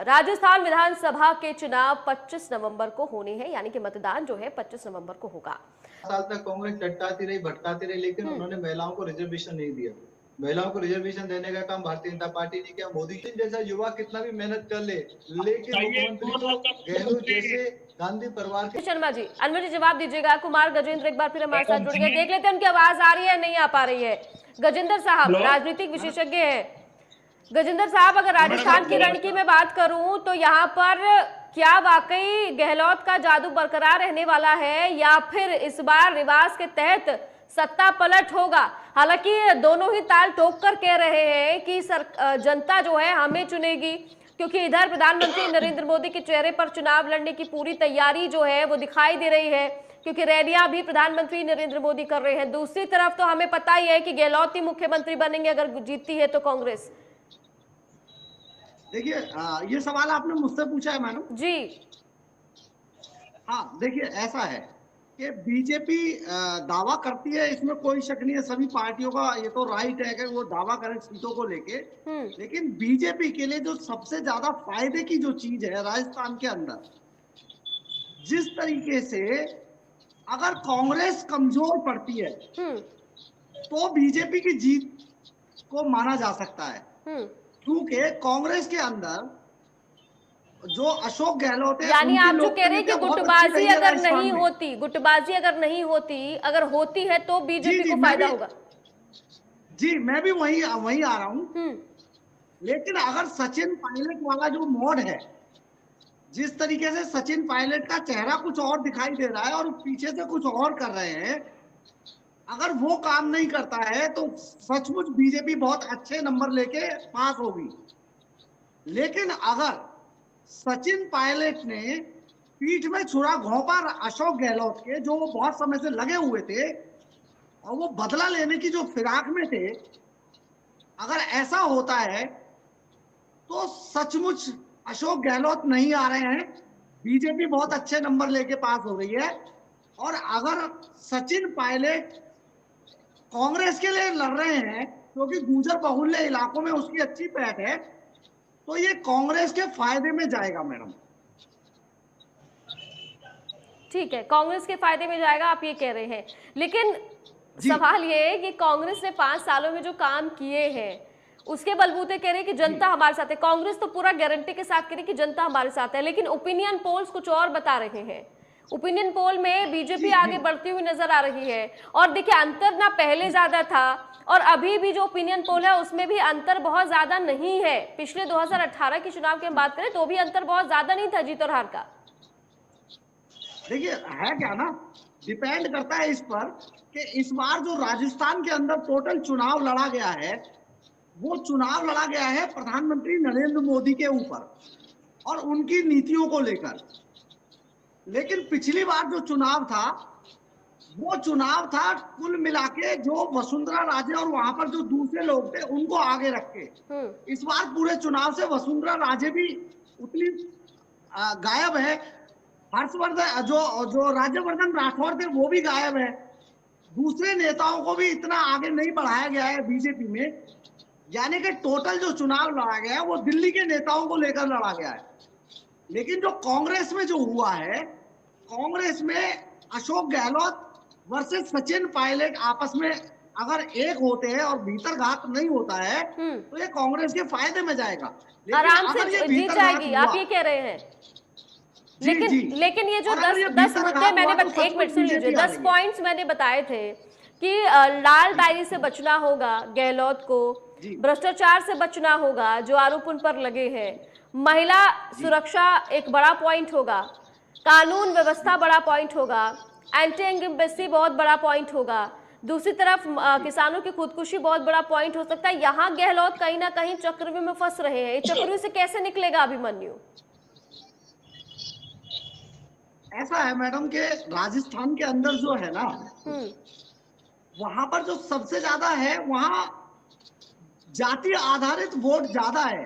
राजस्थान विधानसभा के चुनाव 25 नवंबर को होने हैं, यानी कि मतदान जो है 25 नवंबर को होगा। साल तक कांग्रेस चटकाती रही, भटकाती रही, लेकिन उन्होंने महिलाओं को रिजर्वेशन नहीं दिया। महिलाओं को रिजर्वेशन देने का काम भारतीय जनता पार्टी ने किया। मोदी जी जैसा युवा कितना भी मेहनत कर ले, लेकिन मुख्यमंत्री को गहलोत जैसे गांधी परिवार के। शर्मा जी, अनवर जी जवाब दीजिएगा। कुमार गजेंद्र एक बार फिर हमारे साथ जुड़ गए, देख लेते हैं उनकी आवाज आ रही है नहीं आ पा रही है। गजेंद्र साहब राजनीतिक विशेषज्ञ है। गजेंद्र साहब, अगर राजस्थान की रणनीति में बात करूं तो यहाँ पर क्या वाकई गहलोत का जादू बरकरार रहने वाला है या फिर इस बार रिवाज के तहत सत्ता पलट होगा? हालांकि दोनों ही ताल ठोक कर कह रहे हैं कि जनता जो है हमें चुनेगी, क्योंकि इधर प्रधानमंत्री नरेंद्र मोदी के चेहरे पर चुनाव लड़ने की पूरी तैयारी जो है वो दिखाई दे रही है, क्योंकि रैलियां भी प्रधानमंत्री नरेंद्र मोदी कर रहे हैं। दूसरी तरफ तो हमें पता ही है कि गहलोत ही मुख्यमंत्री बनेंगे अगर जीतती है तो कांग्रेस। देखिए, ये सवाल आपने मुझसे पूछा है मैडम जी। हाँ, देखिए ऐसा है कि बीजेपी दावा करती है, इसमें कोई शक नहीं है। सभी पार्टियों का ये तो राइट है कि वो दावा करें सीटों को लेके, लेकिन बीजेपी के लिए जो सबसे ज्यादा फायदे की जो चीज है राजस्थान के अंदर, जिस तरीके से अगर कांग्रेस कमजोर पड़ती है तो बीजेपी की जीत को माना जा सकता है, क्योंकि कांग्रेस के अंदर जो अशोक गहलोत है, यानी आप जो कह रहे हैं कि गुटबाजी अगर नहीं होती, गुटबाजी अगर नहीं होती, अगर होती है तो बीजेपी को फायदा होगा। जी, मैं भी वही आ रहा हूँ। लेकिन अगर सचिन पायलट वाला जो मोड है, जिस तरीके से सचिन पायलट का चेहरा कुछ और दिखाई दे रहा है और पीछे से कुछ और कर रहे हैं, अगर वो काम नहीं करता है तो सचमुच बीजेपी बहुत अच्छे नंबर लेके पास होगी। लेकिन अगर सचिन पायलट ने पीठ में छुरा घोंपा अशोक गहलोत के, जो वो बहुत समय से लगे हुए थे और वो बदला लेने की जो फिराक में थे, अगर ऐसा होता है तो सचमुच अशोक गहलोत नहीं आ रहे हैं, बीजेपी बहुत अच्छे नंबर लेके पास हो गई है। और अगर सचिन पायलट कांग्रेस के लिए लड़ रहे हैं क्योंकि गुर्जर बहुल्य इलाकों में उसकी अच्छी पैठ है, तो ये कांग्रेस के फायदे में जाएगा मैडम। ठीक है, कांग्रेस के फायदे में जाएगा आप ये कह रहे हैं, लेकिन सवाल ये है कि कांग्रेस ने 5 सालों में जो काम किए हैं उसके बलबूते कह रहे हैं कि जनता हमारे साथ है। कांग्रेस तो पूरा गारंटी के साथ कह रही है कि जनता हमारे साथ है, लेकिन ओपिनियन पोल्स कुछ और बता रहे हैं। ओपिनियन पोल में बीजेपी आगे बढ़ती हुई नजर आ रही है। और देखिए, अंतर ना पहले ज्यादा था और अभी भी जो ओपिनियन पोल है उसमें भी अंतर बहुत ज्यादा नहीं है। पिछले 2018 के चुनाव की हम बात करें तो भी अंतर बहुत ज्यादा नहीं था जीत और हार का। देखिए, है क्या ना, डिपेंड करता है इस पर कि इस बार जो राजस्थान के अंदर टोटल चुनाव लड़ा गया है, वो चुनाव लड़ा गया है प्रधानमंत्री नरेंद्र मोदी के ऊपर और उनकी नीतियों को लेकर। लेकिन पिछली बार जो चुनाव था वो चुनाव था कुल मिलाके जो वसुंधरा राजे और वहां पर जो दूसरे लोग थे उनको आगे रख के। इस बार पूरे चुनाव से वसुंधरा राजे भी उतनी गायब है, हर्षवर्धन जो राज्यवर्धन राठौर थे वो भी गायब है, दूसरे नेताओं को भी इतना आगे नहीं बढ़ाया गया है बीजेपी में। यानी कि टोटल जो चुनाव लड़ा गया है वो दिल्ली के नेताओं को लेकर लड़ा गया है। लेकिन जो कांग्रेस में जो हुआ है, कांग्रेस में अशोक गहलोत वर्सेस सचिन पायलट आपस में अगर एक होते हैं और भीतर घात नहीं होता है तो ये कांग्रेस के फायदे में जाएगा, आराम से जीत जाएगी, आप ये कह रहे हैं। लेकिन ये जो 10 मुद्दे मैंने, एक मिनट सुन लीजिए, 10 पॉइंट्स मैंने बताए थे कि लाल डायरी से बचना होगा गहलोत को, भ्रष्टाचार से बचना होगा जो आरोप उन पर लगे हैं, महिला सुरक्षा एक बड़ा पॉइंट होगा, कानून व्यवस्था बड़ा पॉइंट होगा, एंटी इंकम्बेंसी बहुत बड़ा पॉइंट होगा, दूसरी तरफ किसानों की खुदकुशी बहुत बड़ा पॉइंट हो सकता है। यहाँ गहलोत कहीं ना कहीं चक्रव्यूह में फंस रहे हैं, चक्रव्यूह से कैसे निकलेगा अभिमन्यु? ऐसा है मैडम कि राजस्थान के अंदर जो है ना, वहां पर जो सबसे ज्यादा है वहां जाति आधारित वोट ज्यादा है।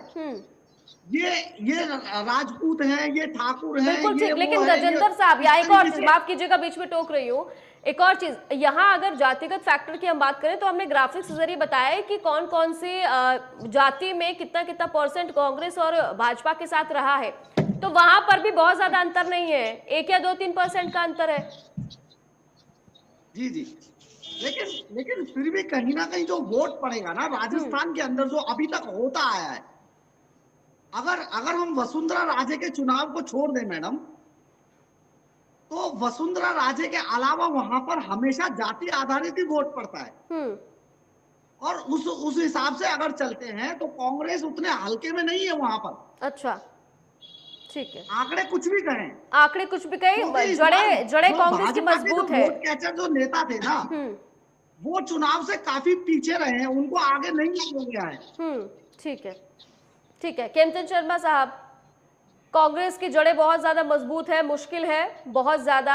ये राजपूत हैं, ये ठाकुर हैं, बिल्कुल ठीक। लेकिन गजेंद्र साहब, या एक और माफ कीजिएगा बीच में टोक रही हूँ, एक और चीज यहाँ, अगर जातिगत फैक्टर की हम बात करें तो हमने ग्राफिक्स के जरिए बताया है कि कौन कौन सी जाति में कितना कितना परसेंट कांग्रेस और भाजपा के साथ रहा है, तो वहां पर भी बहुत ज्यादा अंतर नहीं है, 1 या 2-3% का अंतर है। जी जी, लेकिन फिर भी कहीं ना कहीं जो वोट पड़ेगा ना राजस्थान के अंदर, जो अभी तक होता आया है, अगर हम वसुंधरा राजे के चुनाव को छोड़ दें मैडम, तो वसुंधरा राजे के अलावा वहां पर हमेशा जाति आधारित ही वोट पड़ता है। और उस हिसाब से अगर चलते हैं तो कांग्रेस उतने हल्के में नहीं है वहां पर। अच्छा, ठीक है, आंकड़े कुछ भी कहें, जड़े कांग्रेस की मजबूत है। वोट कैचर जो नेता थे ना, वो चुनाव से काफी पीछे रहे हैं, उनको आगे नहीं लिया गया है। ठीक है, ठीक है। खेमचंद शर्मा साहब, कांग्रेस की जड़ें बहुत ज्यादा मजबूत है, मुश्किल है बहुत ज्यादा।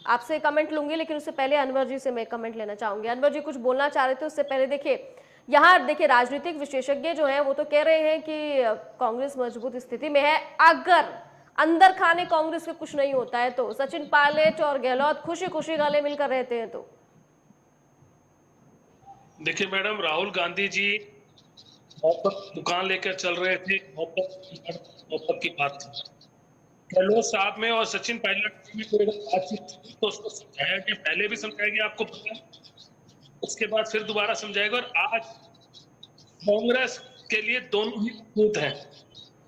आपसे कमेंट लूंगी, लेकिन उससे पहले अनवर जी से मैं कमेंट लेना चाहूंगी। अनवर जी कुछ बोलना चाह रहे थे, उससे पहले देखिए राजनीतिक विशेषज्ञ जो हैं वो तो कह रहे हैं कि कांग्रेस मजबूत स्थिति में है। अगर अंदर खाने कांग्रेस के कुछ नहीं होता है तो सचिन पायलट और गहलोत खुशी खुशी गले मिलकर रहते हैं तो। देखिए मैडम, राहुल गांधी जी दुकान लेकर चल रहे थे, मोहब्बत की बात थी। गहलोत साहब में और सचिन पायलट में कोई बातचीत तो उसको समझाया गया, पहले भी समझाया गया आपको पता है, उसके बाद फिर दोबारा समझाएगा। और आज कांग्रेस के लिए दोनों ही मजबूत हैं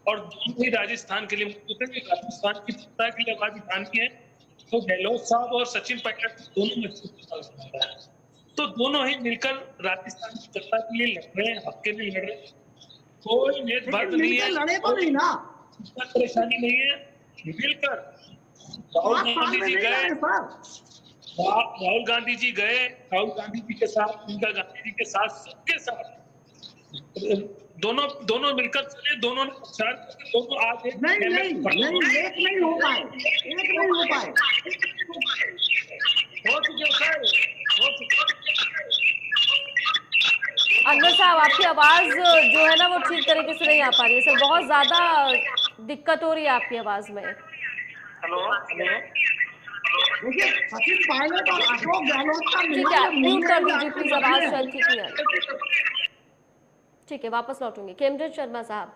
और दोनों ही राजस्थान के लिए मजबूत है। राजस्थान की सत्ता के लिए राजस्थान है तो गहलोत साहब और सचिन पायलट दोनों मजबूत है, तो दोनों ही मिलकर राजस्थान की सत्ता के लिए लड़ रहे हैं, हक के लिए लड़ रहे हैं। कोई भेदभाव नहीं है, लड़े तो नहीं ना, परेशानी नहीं है, मिलकर राहुल गांधी जी गए, राहुल गांधी जी गए, राहुल गांधी जी के साथ, प्रियंका गांधी जी के साथ, सबके साथ दोनों मिलकर चले, दोनों ने प्रचार किया, दोनों आज एक नहीं हो पाए। अनवर साहब, आपकी आवाज जो है ना वो ठीक तरीके से नहीं आ पा रही है सर, बहुत ज्यादा दिक्कत हो रही है आपकी आवाज में। हेलो, देखिए सचिन पायलट और अशोक गहलोत का ठीक है, म्यूट कर दीजिए प्लीज, आवाज शायद ठीक नहीं आ रही। ठीक है, वापस लौटूंगी। खेमचंद शर्मा साहब,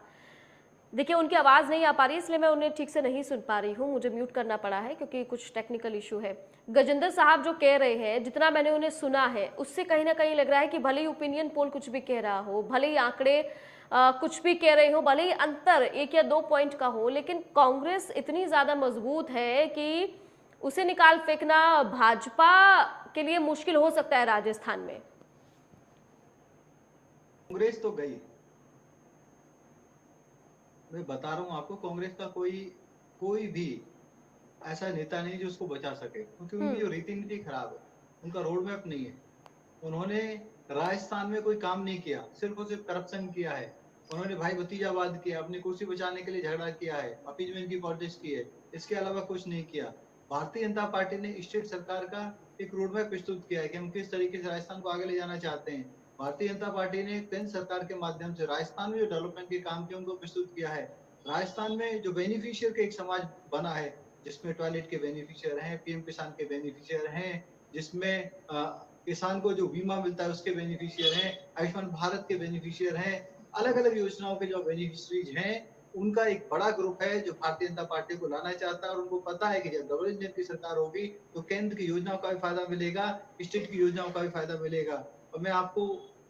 देखिए उनकी आवाज नहीं आ पा रही, इसलिए मैं उन्हें ठीक से नहीं सुन पा रही हूँ, मुझे म्यूट करना पड़ा है क्योंकि कुछ टेक्निकल इशू है। गजेंद्र साहब जो कह रहे हैं, जितना मैंने उन्हें सुना है उससे कहीं ना कहीं लग रहा है कि भले ही ओपिनियन पोल कुछ भी कह रहा हो, भले ही आंकड़े कुछ भी कह रहे हो, भले ही अंतर 1 या 2 पॉइंट का हो, लेकिन कांग्रेस इतनी ज्यादा मजबूत है कि उसे निकाल फेंकना भाजपा के लिए मुश्किल हो सकता है राजस्थान में। कांग्रेस तो गई, मैं बता रहा हूँ आपको, कांग्रेस का कोई भी ऐसा नेता नहीं जो उसको बचा सके, क्योंकि उनकी जो रीति नीति खराब है, उनका रोड मैप नहीं है। उन्होंने राजस्थान में कोई काम नहीं किया, सिर्फ और सिर्फ करप्शन किया है। उन्होंने भाई भतीजावाद किया, अपनी कुर्सी बचाने के लिए झगड़ा किया है, अपीजमेंट की पॉलिटिक्स की है, इसके अलावा कुछ नहीं किया। भारतीय जनता पार्टी ने स्टेट सरकार का एक रोड मैप प्रस्तुत किया है कि हम किस तरीके से राजस्थान को आगे ले जाना चाहते हैं। भारतीय जनता पार्टी ने केंद्र सरकार के माध्यम से राजस्थान में जो डेवलपमेंट के काम किए उनको प्रस्तुत किया है। राजस्थान में जो बेनिफिशियर का एक समाज बना है, जिसमें टॉयलेट के बेनिफिशियर हैं, पीएम किसान के बेनिफिशियर हैं, जिसमें किसान को जो बीमा मिलता है उसके बेनिफिशियर हैं, आयुष्मान भारत के बेनिफिशियर हैं, अलग अलग योजनाओं के जो बेनिफिशरीज हैं, उनका एक बड़ा ग्रुप है जो भारतीय जनता पार्टी को लाना चाहता है। और उनको पता है कि जब डबल इंजन की सरकार होगी तो केंद्र की योजनाओं का भी फायदा मिलेगा, स्टेट की योजनाओं का भी फायदा मिलेगा। और मैं आपको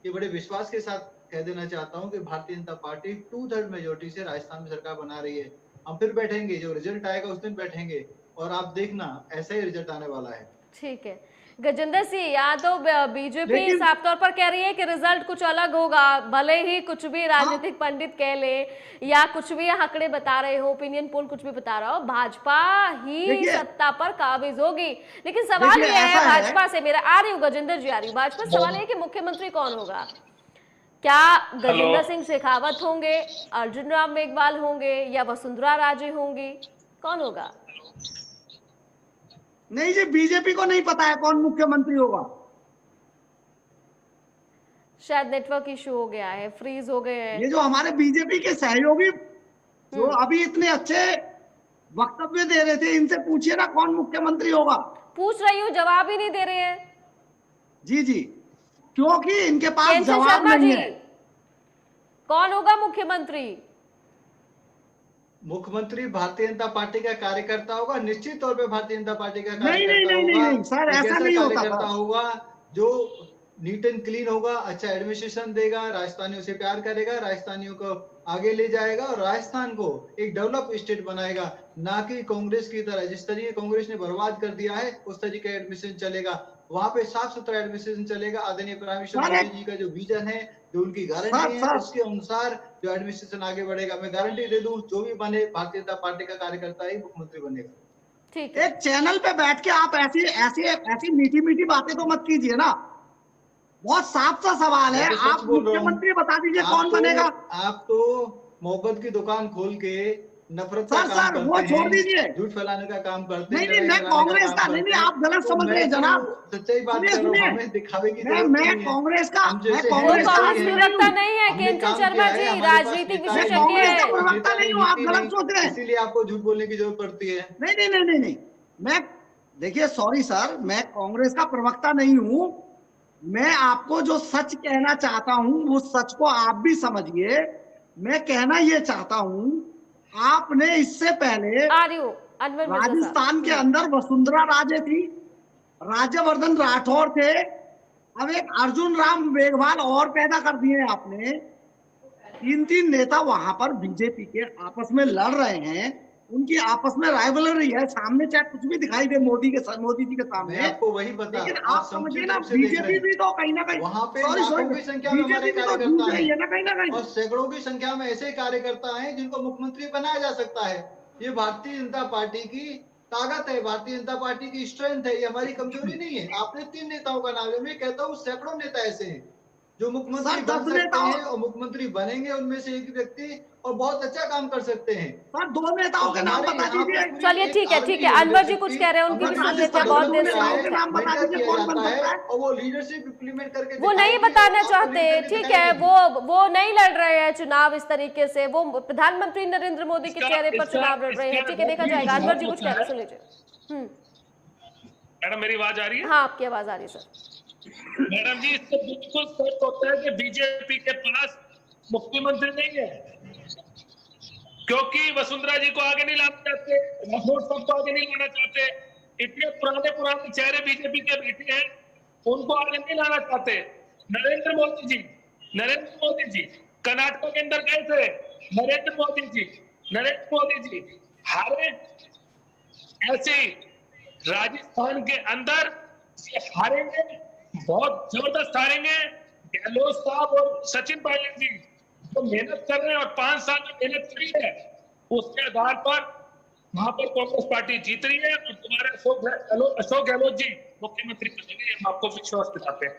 ये बड़े विश्वास के साथ कह देना चाहता हूं कि भारतीय जनता पार्टी 2/3 मेजोरिटी से राजस्थान में सरकार बना रही है। हम फिर बैठेंगे, जो रिजल्ट आएगा उस दिन बैठेंगे और आप देखना ऐसा ही रिजल्ट आने वाला है। ठीक है गजेंद्र सिंह, यहाँ तो बीजेपी साफ तौर पर कह रही है कि रिजल्ट कुछ अलग होगा, भले ही कुछ भी राजनीतिक पंडित कह ले या कुछ भी आंकड़े बता रहे हो, ओपिनियन पोल कुछ भी बता रहा हो, भाजपा ही सत्ता पर काबिज होगी। लेकिन सवाल ये है भाजपा से, मेरा आ रही हूँ गजेंद्र जी, आ रही हूँ, भाजपा से सवाल है कि मुख्यमंत्री कौन होगा? क्या गजेंद्र सिंह शेखावत होंगे, अर्जुन राम मेघवाल होंगे या वसुंधरा राजे होंगी, कौन होगा? नहीं जी, बीजेपी को नहीं पता है कौन मुख्यमंत्री होगा। शायद नेटवर्क इशू हो गया है, फ्रीज हो गए हैं। ये जो हमारे बीजेपी के सहयोगी जो अभी इतने अच्छे वक्तव्य दे रहे थे, इनसे पूछिए ना कौन मुख्यमंत्री होगा। पूछ रही हूँ, जवाब ही नहीं दे रहे हैं। जी जी, क्योंकि इनके पास केंद्र जवाब शर्मा नहीं जी, है। कौन होगा मुख्यमंत्री? मुख्यमंत्री भारतीय जनता पार्टी का कार्यकर्ता होगा, निश्चित तौर पे भारतीय जनता पार्टी का नहीं नहीं कार्यकर्ता नहीं होगा। नहीं सर, एक ऐसा ऐसा नहीं होता कार्यकर्ता सर। होगा जो नीट एंड क्लीन होगा, अच्छा एडमिनिस्ट्रेशन देगा, राजस्थानियों से प्यार करेगा, राजस्थानियों को आगे ले जाएगा और राजस्थान को एक डेवलप स्टेट बनाएगा। ना कि कांग्रेस की तरह, जिस तरीके कांग्रेस ने बर्बाद कर दिया है उस तरीके का एडमिनिस्ट्रेशन चलेगा। वहां पे साफ सुथरा एडमिनिस्ट्रेशन चलेगा। आदरणीय प्राइम मिनिस्टर मोदी जी का जो विजन है, जो उनकी गारंटी है, उसके अनुसार जो एडमिनिस्ट्रेशन आगे बढ़ेगा। मैं गारंटी दे दूं, जो भी बने भारतीय जनता पार्टी का कार्यकर्ता ही मुख्यमंत्री बनेगा। ठीक है। एक चैनल पे बैठ के आप ऐसी ऐसी ऐसी मीठी मीठी बातें तो मत कीजिए ना। बहुत साफ सा सवाल है, मैं तो सच आप बोल रहा हूं। मुख्यमंत्री बता दीजिए कौन तो, बनेगा। आप तो मोहब्बत की दुकान खोल के नफरत का सर काम सर वो करते छोड़ हैं, दीजिए। झूठ फैलाने का काम करते हैं, नहीं नहीं, लड़ाई मैं फैलाने कांग्रेस काम का करते नहीं, हैं। आप गलत तो समझ रहे हैं मैं जनाब। तो सच्चाई बात सुनिए कर रहा हूँ, सुनिए, हमें दिखावे की मैं जरूरत नहीं है। कांग्रेस का हम जैसे मैं हैं, वो कांग्रेस का कांग्रेस वैसे ही आदमी हैं। प्रवक्ता नहीं हूँ। नहीं है हमने केंद्र काम शर्मा किया है, जी, हमारे पास राजनीतिक नेता मैं है, विशेषज्ञ कांग्रेस का है। प्रवक्ता नहीं हूँ, आप नीति गलत नहीं, सोच रहे हैं। इसीलिए आपको झूठ बोलने की जरूरत पड़ती है। नहीं नहीं नहीं नहीं नहीं, मैं देखिए सॉरी सर, मैं कांग्रेस का प्रवक्ता नहीं हूँ। मैं आपको जो सच कहना चाहता हूँ वो सच को आप भी समझिए। मैं कहना ये चाहता हूँ, आपने इससे पहले आ रही हूँ अनवर मिर्जा साहब। राजस्थान के अंदर वसुंधरा राजे थी, राज्यवर्धन राठौर थे, अब एक अर्जुन राम मेघवाल और पैदा कर दिए आपने। तीन तीन नेता वहां पर बीजेपी के आपस में लड़ रहे हैं, उनकी आपस में राइवलरी है, सामने चाहे कुछ भी दिखाई दे मोदी जी के मैं सामने। आपको वही बता, लेकिन आप आप समझिए समुचित ना, रूप से देख रहे बीजेपी हैं। भी तो कहीं ना कहीं, वहां पे सॉरी लाखों सॉरी, की संख्या में हमारे बीजेपी भी तो कार्यकर्ता जूझ रही हैं है ना कहीं ना कहीं। और सैकड़ों की संख्या में ऐसे कार्यकर्ता हैं जिनको मुख्यमंत्री बनाया जा सकता है। ये भारतीय जनता पार्टी की ताकत है, भारतीय जनता पार्टी की स्ट्रेंथ है, ये हमारी कमजोरी नहीं है। आपने 3 नेताओं का नाम लिया, मैं कहता हूँ सैकड़ों नेता ऐसे हैं जो मुख्यमंत्री सर, बन 10 सकते नेताओं- हैं और मुख्यमंत्री बनेंगे उनमें से एक व्यक्ति, और बहुत अच्छा काम कर सकते हैं। सर 2 नेताओं के नाम हमारे बता यहाँ पे दीजिए। पूरी चलिए एक ठीक है, आर्मी ठीक है। है अनवर जी लीडरशिप कुछ की। कह रहे हैं, उनकी भी हमारे सुन लेते हैं, राजस्थान बहुत डेवलप देर से किया बात है, के नाम बता मेंटर दीजिए किया कौन बन जाता सकता है है। और वो लीडरशिप इंप्लीमेंट करके वो नहीं दिखाएगी बताना और आपको चाहते, लीड करके ठीक है, दिखाएगी। वो नहीं लड़ रहे हैं चुनाव इस तरीके से, वो प्रधानमंत्री नरेंद्र मोदी के चेहरे पर चुनाव लड़ रहे हैं। ठीक है, देखा जाएगा। अनवर जी कुछ कह रहे हैं, सुन लीजिए। मैडम मेरी आवाज आ रही है? हाँ, आपकी आवाज आ रही है सर। मैडम जी, इससे बिल्कुल स्पष्ट होता है कि बीजेपी के पास मुख्यमंत्री नहीं है, क्योंकि वसुंधरा जी को आगे नहीं लाना चाहते, राठौर साहब को आगे नहीं लाना चाहते। इतने पुराने पुराने चेहरे बीजेपी के बैठे हैं, उनको आगे नहीं लाना चाहते। नरेंद्र मोदी जी कर्नाटक के अंदर गए थे, नरेंद्र मोदी जी हारे। ऐसे ही राजस्थान के अंदर ये हारेंगे, बहुत जबरदस्त हारेंगे। गहलोत साहब और सचिन पायलट जी तो मेहनत कर रहे हैं और 5 साल में मेहनत करी है, उसके आधार पर वहां पर कांग्रेस पार्टी जीत रही है और तुम्हारे अशोक गहलोत जी मुख्यमंत्री बनेंगे, हम आपको विश्वास दिलाते हैं।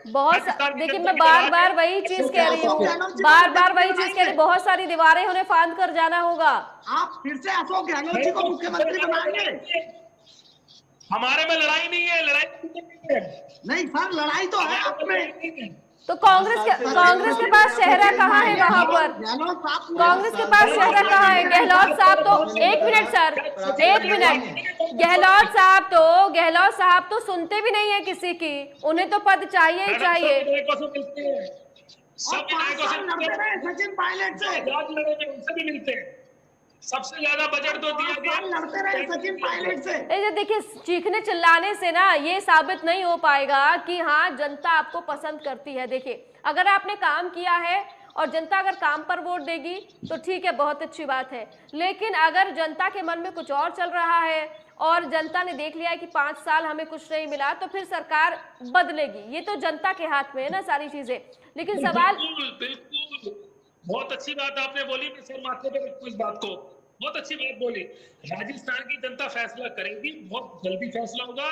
देखिए, मैं बार बार वही चीज कह रही हूँ, बार बार वही चीज कह रही हूँ, बहुत सारी दीवारें उन्हें फांद कर जाना होगा। आप फिर से अशोक गहलोत जी को मुख्यमंत्री बनाएंगे? हमारे में लड़ाई नहीं है, नहीं सर, लड़ाई तो है आप में। तो कांग्रेस के पास चेहरा कहाँ है वहां पर? कांग्रेस के पास चेहरा कहाँ है? गहलोत साहब तो, एक मिनट सर, एक मिनट, गहलोत साहब तो सुनते भी नहीं है किसी की, उन्हें तो पद चाहिए ही चाहिए। सचिन पायलट से उनसे भी मिलते हैं, सबसे ज्यादा बजट तो दिया गया, लड़ते रहे सचिन पायलट से। देखिए, चीखने चिल्लाने से ना ये साबित नहीं हो पाएगा कि हाँ जनता आपको पसंद करती है। देखिए, अगर आपने काम किया है और जनता अगर काम पर वोट देगी तो ठीक है, बहुत अच्छी बात है। लेकिन अगर जनता के मन में कुछ और चल रहा है और जनता ने देख लिया है कि 5 साल हमें कुछ नहीं मिला, तो फिर सरकार बदलेगी। ये तो जनता के हाथ में है ना सारी चीजें। लेकिन सवाल, बिल्कुल बहुत अच्छी बात आपने बोली, मैं सिर माथे पे रखूं इस बात को, बहुत अच्छी बात बोली। राजस्थान की जनता फैसला करेगी, बहुत जल्दी फैसला होगा।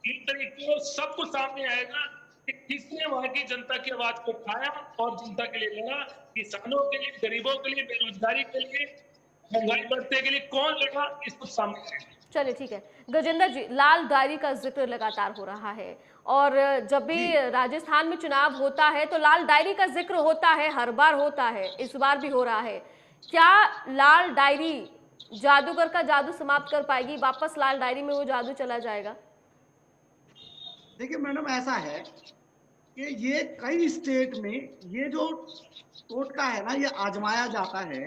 इन तरीके से सब कुछ सामने आएगा कि किसने वहां की जनता की आवाज को उठाया और जनता के लिए लड़ा, किसानों के लिए, गरीबों के लिए, बेरोजगारी के लिए, महंगाई बढ़ने के लिए कौन लड़ा, इस कुछ सामने आएगा। चलिए ठीक है। गजेंद्र जी, लाल डायरी का जिक्र लगातार हो रहा है और जब भी राजस्थान में चुनाव होता है तो लाल डायरी का जिक्र होता है, हर बार होता है, इस बार भी हो रहा है। क्या लाल डायरी जादूगर का जादू समाप्त कर पाएगी, वापस लाल डायरी में वो जादू चला जाएगा? देखिए मैडम, ऐसा है कि ये कई स्टेट में ये जो टोटका है ना, ये आजमाया जाता है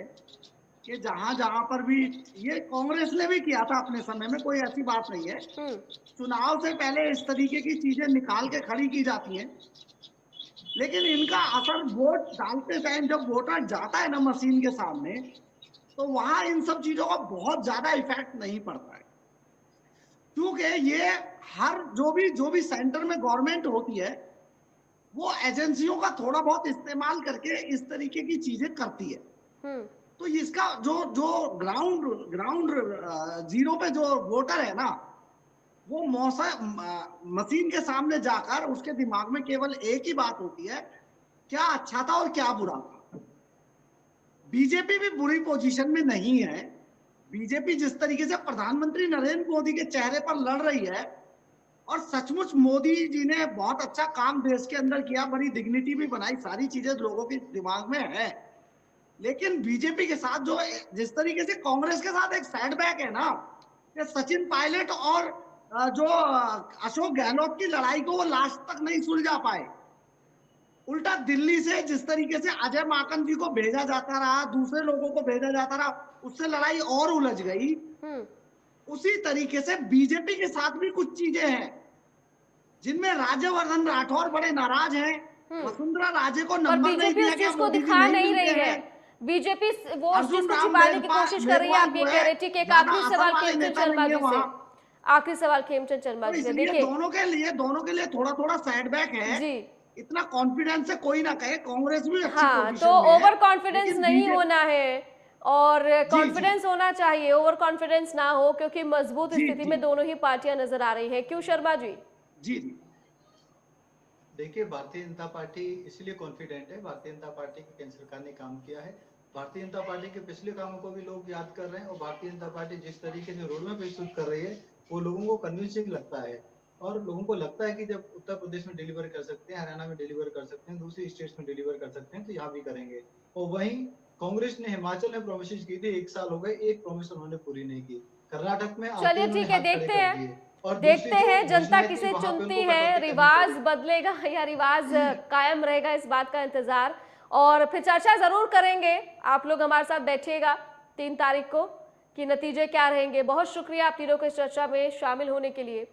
कि जहां जहां पर भी, ये कांग्रेस ने भी किया था अपने समय में, कोई ऐसी बात नहीं है। चुनाव से पहले इस तरीके की चीजें निकाल के खड़ी की जाती हैं, लेकिन इनका असर वोट डालते टाइम जब वोटर जाता है ना मशीन के सामने, तो वहां इन सब चीजों का बहुत ज्यादा इफेक्ट नहीं पड़ता है, क्योंकि ये हर जो भी सेंटर में गवर्नमेंट होती है, वो एजेंसियों का थोड़ा बहुत इस्तेमाल करके इस तरीके की चीजें करती है। तो इसका जो ग्राउंड जीरो पे जो वोटर है ना, वो मशीन के सामने जाकर उसके दिमाग में केवल एक ही बात होती है, क्या अच्छा था और क्या बुरा था। बीजेपी भी बुरी पोजीशन में नहीं है। बीजेपी जिस तरीके से प्रधानमंत्री नरेंद्र मोदी के चेहरे पर लड़ रही है, और सचमुच मोदी जी ने बहुत अच्छा काम देश के अंदर किया, बड़ी डिग्निटी भी बनाई, सारी चीजें लोगों के दिमाग में है, लेकिन बीजेपी के साथ जो जिस तरीके से कांग्रेस के साथ एक सेटबैक है ना, कि सचिन पायलट और जो अशोक गहलोत की लड़ाई को वो लास्ट तक नहीं सुलझा पाए। उल्टा दिल्ली से जिस तरीके से अजय माकन जी को भेजा जाता रहा, दूसरे लोगों को भेजा जाता रहा, उससे लड़ाई और उलझ गई। उसी तरीके से बीजेपी के साथ भी कुछ चीजें हैं जिनमें राज्यवर्धन राठौर बड़े नाराज हैं। वसुंधरा राजे को नंबर नहीं दिया गया, को दिखा नहीं रही है। बीजेपी वो चीज को छिपाने की कोशिश कर रही है। आप ये कह रहे थे कि एक आखिरी सवाल खेमचंद शर्मा जी से, आखिरी सवाल खेमचंद शर्मा जी से, देखिए दोनों के लिए थोड़ा थोड़ा सेटबैक है जी। इतना कॉन्फिडेंस से कोई ना कहे, कांग्रेस भी अच्छी पोजीशन में है। तो ओवर कॉन्फिडेंस नहीं होना है और कॉन्फिडेंस होना चाहिए, ओवर कॉन्फिडेंस ना हो, क्योंकि मजबूत स्थिति में दोनों ही पार्टियां नजर आ रही है। क्यों शर्मा जी? जी देखिए, भारतीय जनता पार्टी इसलिए कॉन्फिडेंट है, भारतीय जनता पार्टी की केंद्र सरकार ने काम किया है, भारतीय जनता पार्टी के पिछले कामों को भी लोग याद कर रहे हैं, और भारतीय जनता पार्टी जिस तरीके से रोड मैप प्रस्तुत कर रही है वो लोगों को कन्विंसिंग लगता है, और लोगों को लगता है कि जब उत्तर प्रदेश में डिलीवर कर सकते हैं, हरियाणा में डिलीवर कर सकते हैं, दूसरी स्टेट्स में डिलीवर कर सकते हैं, तो यहाँ भी करेंगे। और वहीं कांग्रेस ने हिमाचल में प्रोमिस की थी, 1 साल हो गए, एक प्रोमिस उन्होंने पूरी नहीं की। कर्नाटक में चलिए ठीक है, देखते हैं जनता किसे चुनती है, रिवाज बदलेगा या रिवाज कायम रहेगा, इस बात का इंतजार, और फिर चर्चा जरूर करेंगे। आप लोग हमारे साथ बैठिएगा 3 तारीख को कि नतीजे क्या रहेंगे। बहुत शुक्रिया आप तीनों को इस चर्चा में शामिल होने के लिए।